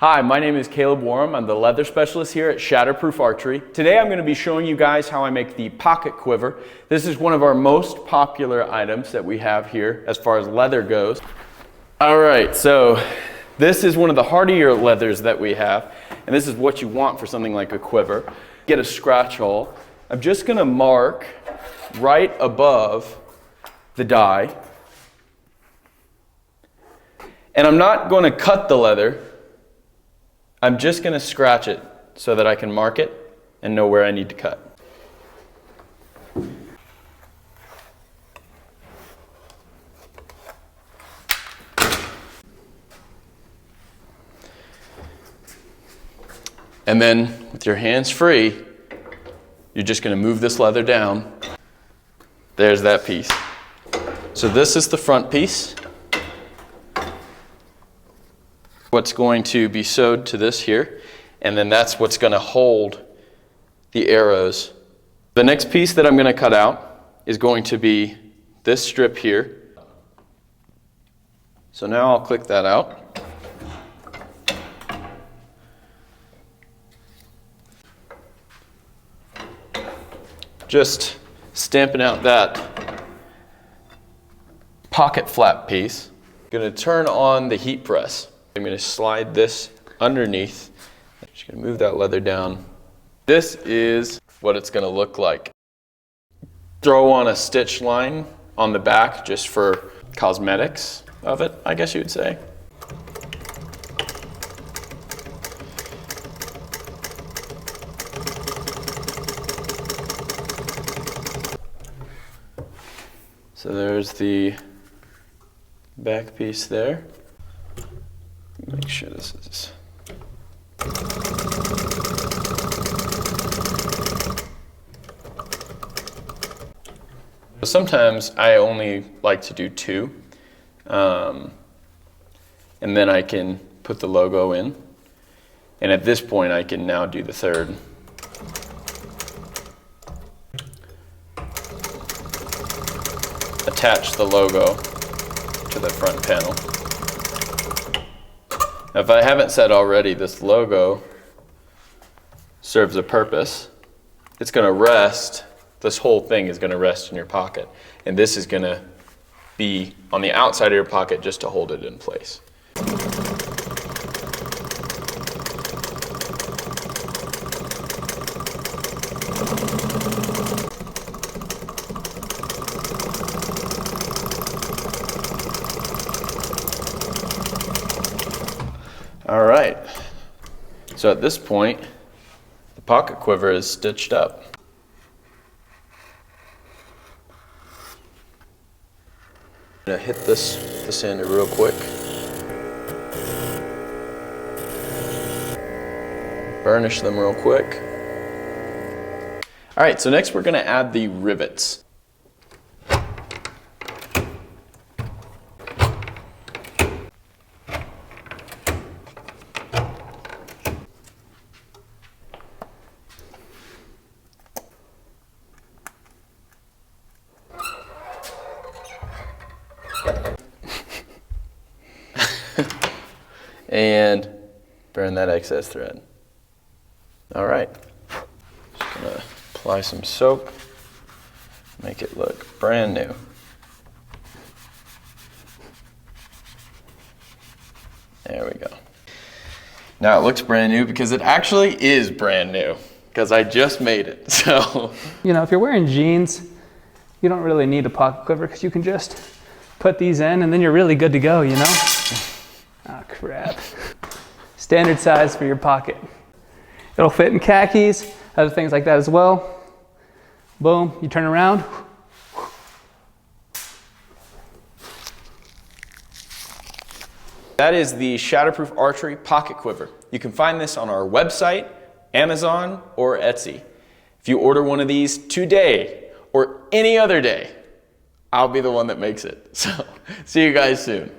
Hi, my name is Caleb Warham. I'm the leather specialist here at Shatterproof Archery. Today I'm going to be showing you guys how I make the pocket quiver. This is one of our most popular items that we have here as far as leather goes. Alright, so this is one of the hardier leathers that we have, and this is what you want for something like a quiver. Get a scratch hole. I'm just going to mark right above the die. And I'm not going to cut the leather. I'm just going to scratch it so that I can mark it and know where I need to cut. And then with your hands free, you're just going to move this leather down. There's that piece. So this is the front piece. What's going to be sewed to this here, and then that's what's going to hold the arrows. The next piece that I'm going to cut out is going to be this strip here. So now I'll click that out. Just stamping out that pocket flap piece. I'm going to turn on the heat press. I'm going to slide this underneath. I'm just going to move that leather down. This is what it's going to look like. Throw on a stitch line on the back just for cosmetics of it, I guess you would say. So there's the back piece there. Make sure this is. Sometimes I only like to do two, and then I can put the logo in. And at this point, I can now do the third. Attach the logo to the front panel. If I haven't said already, this logo serves a purpose. It's going to rest, this whole thing is going to rest in your pocket. And this is going to be on the outside of your pocket just to hold it in place. All right, so at this point, the pocket quiver is stitched up. I'm gonna hit this with the sander real quick. Burnish them real quick. All right, so next we're gonna add the rivets. And burn that excess thread. All right, just gonna apply some soap, make it look brand new. There we go. Now it looks brand new because it actually is brand new because I just made it, so. You know, if you're wearing jeans, you don't really need a pocket quiver because you can just put these in and then you're really good to go, you know? Oh crap. Standard size for your pocket. It'll fit in khakis, other things like that as well. Boom, you turn around. That is the Shatterproof Archery Pocket Quiver. You can find this on our website, Amazon, or Etsy. If you order one of these today or any other day, I'll be the one that makes it. So, see you guys soon.